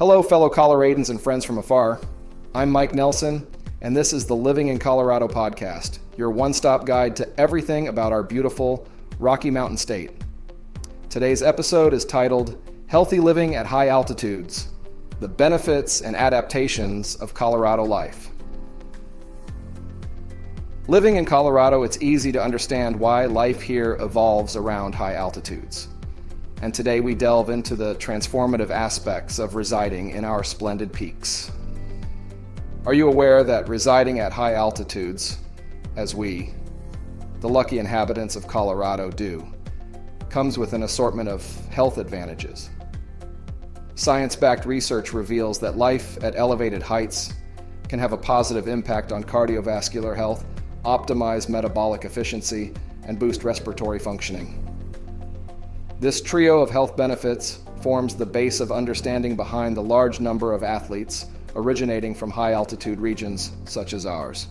Hello, fellow Coloradans and friends from afar. I'm Mike Nelson, and this is the Living in Colorado podcast, your one-stop guide to everything about our beautiful Rocky Mountain state. Today's episode is titled Healthy Living at High Altitudes, the Benefits and Adaptations of Colorado Life. Living in Colorado, it's easy to understand why life here evolves around high altitudes. And today we delve into the transformative aspects of residing in our splendid peaks. Are you aware that residing at high altitudes, as we, the lucky inhabitants of Colorado, do, comes with an assortment of health advantages? Science-backed research reveals that life at elevated heights can have a positive impact on cardiovascular health, optimize metabolic efficiency, and boost respiratory functioning. This trio of health benefits forms the base of understanding behind the large number of athletes originating from high-altitude regions such as ours.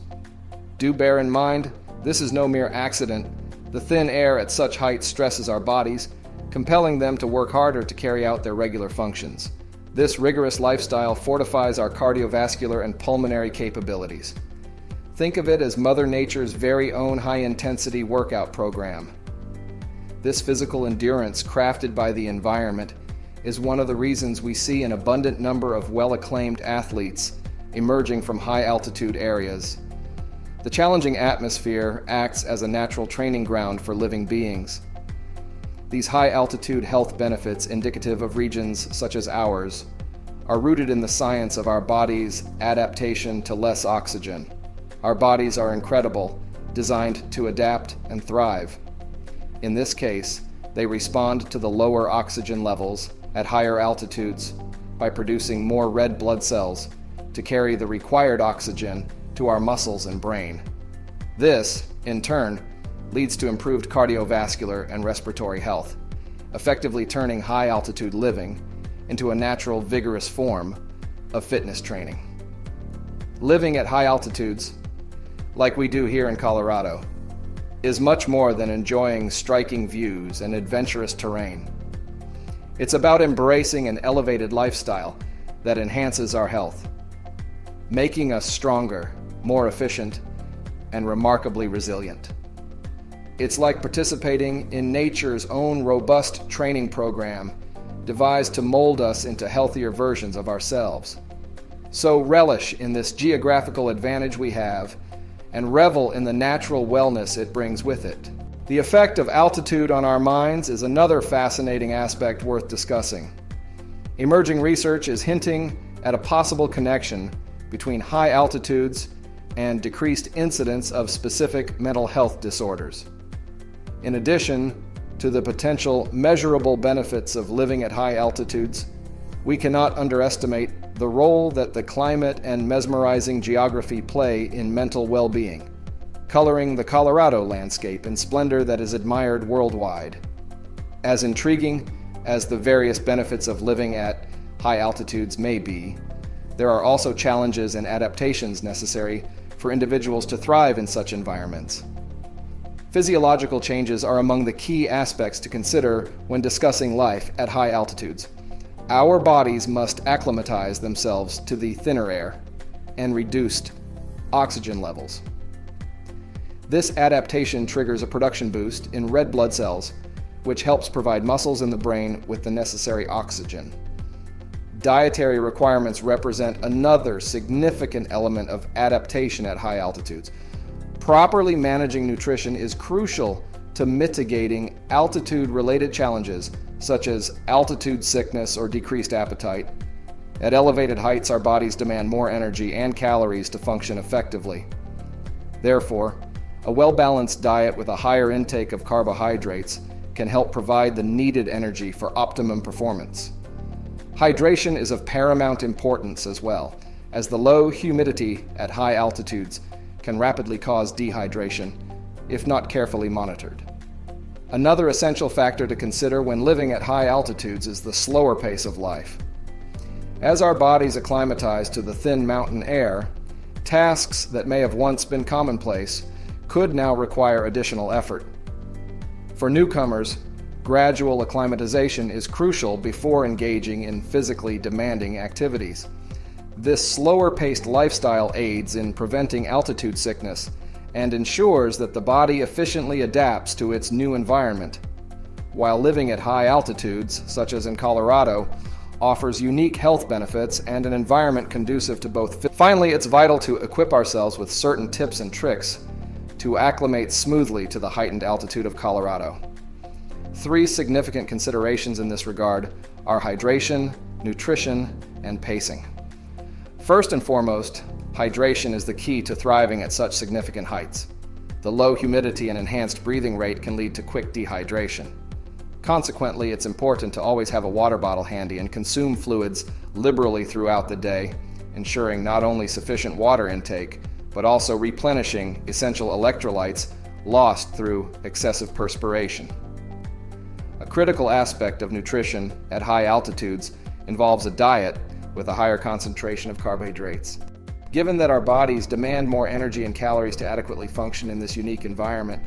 Do bear in mind, this is no mere accident. The thin air at such heights stresses our bodies, compelling them to work harder to carry out their regular functions. This rigorous lifestyle fortifies our cardiovascular and pulmonary capabilities. Think of it as Mother Nature's very own high-intensity workout program. This physical endurance crafted by the environment is one of the reasons we see an abundant number of well-acclaimed athletes emerging from high-altitude areas. The challenging atmosphere acts as a natural training ground for living beings. These high-altitude health benefits, indicative of regions such as ours, are rooted in the science of our body's adaptation to less oxygen. Our bodies are incredible, designed to adapt and thrive. In this case, they respond to the lower oxygen levels at higher altitudes by producing more red blood cells to carry the required oxygen to our muscles and brain. This, in turn, leads to improved cardiovascular and respiratory health, effectively turning high-altitude living into a natural, vigorous form of fitness training. Living at high altitudes, like we do here in Colorado, is much more than enjoying striking views and adventurous terrain. It's about embracing an elevated lifestyle that enhances our health, making us stronger, more efficient, and remarkably resilient. It's like participating in nature's own robust training program, devised to mold us into healthier versions of ourselves. So relish in this geographical advantage we have, and revel in the natural wellness it brings with it. The effect of altitude on our minds is another fascinating aspect worth discussing. Emerging research is hinting at a possible connection between high altitudes and decreased incidence of specific mental health disorders. In addition to the potential measurable benefits of living at high altitudes, we cannot underestimate the role that the climate and mesmerizing geography play in mental well-being, coloring the Colorado landscape in splendor that is admired worldwide. As intriguing as the various benefits of living at high altitudes may be, there are also challenges and adaptations necessary for individuals to thrive in such environments. Physiological changes are among the key aspects to consider when discussing life at high altitudes. Our bodies must acclimatize themselves to the thinner air and reduced oxygen levels. This adaptation triggers a production boost in red blood cells, which helps provide muscles in the brain with the necessary oxygen. Dietary requirements represent another significant element of adaptation at high altitudes. Properly managing nutrition is crucial to mitigating altitude-related challenges such as altitude sickness or decreased appetite. At elevated heights, our bodies demand more energy and calories to function effectively. Therefore, a well-balanced diet with a higher intake of carbohydrates can help provide the needed energy for optimum performance. Hydration is of paramount importance as well, as the low humidity at high altitudes can rapidly cause dehydration if not carefully monitored. Another essential factor to consider when living at high altitudes is the slower pace of life. As our bodies acclimatize to the thin mountain air, tasks that may have once been commonplace could now require additional effort. For newcomers, Gradual acclimatization is crucial before engaging in physically demanding activities. This slower-paced lifestyle aids in preventing altitude sickness and ensures that the body efficiently adapts to its new environment, while living at high altitudes, such as in Colorado, offers unique health benefits and an environment conducive to both. Finally, it's vital to equip ourselves with certain tips and tricks to acclimate smoothly to the heightened altitude of Colorado. 3 significant considerations in this regard are hydration, nutrition, and pacing. First and foremost, hydration is the key to thriving at such significant heights. The low humidity and enhanced breathing rate can lead to quick dehydration. Consequently, it's important to always have a water bottle handy and consume fluids liberally throughout the day, ensuring not only sufficient water intake, but also replenishing essential electrolytes lost through excessive perspiration. A critical aspect of nutrition at high altitudes involves a diet with a higher concentration of carbohydrates. Given that our bodies demand more energy and calories to adequately function in this unique environment,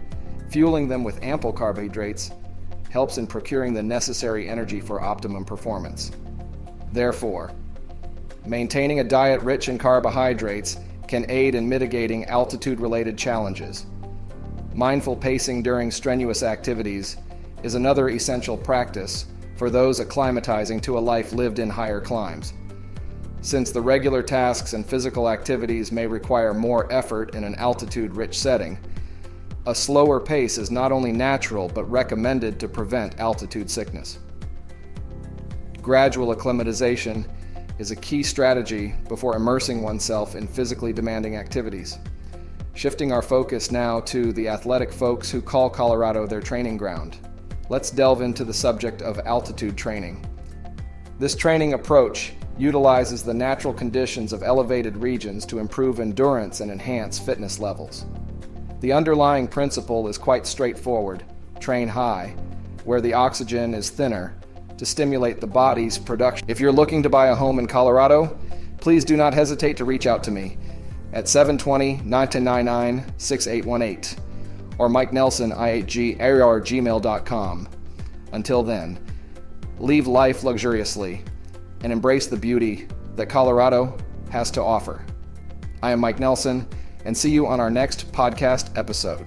fueling them with ample carbohydrates helps in procuring the necessary energy for optimum performance. Therefore, maintaining a diet rich in carbohydrates can aid in mitigating altitude-related challenges. Mindful pacing during strenuous activities is another essential practice for those acclimatizing to a life lived in higher climes. Since the regular tasks and physical activities may require more effort in an altitude-rich setting, a slower pace is not only natural but recommended to prevent altitude sickness. Gradual acclimatization is a key strategy before immersing oneself in physically demanding activities. Shifting our focus now to the athletic folks who call Colorado their training ground, let's delve into the subject of altitude training. This training approach utilizes the natural conditions of elevated regions to improve endurance and enhance fitness levels. The underlying principle is quite straightforward: train high, where the oxygen is thinner, to stimulate the body's production. If you're looking to buy a home in Colorado, please do not hesitate to reach out to me at 720-999-6818 or Mike Nelson, IHG@gmail.com. Until then, live life luxuriously and embrace the beauty that Colorado has to offer. I am Mike Nelson, and see you on our next podcast episode.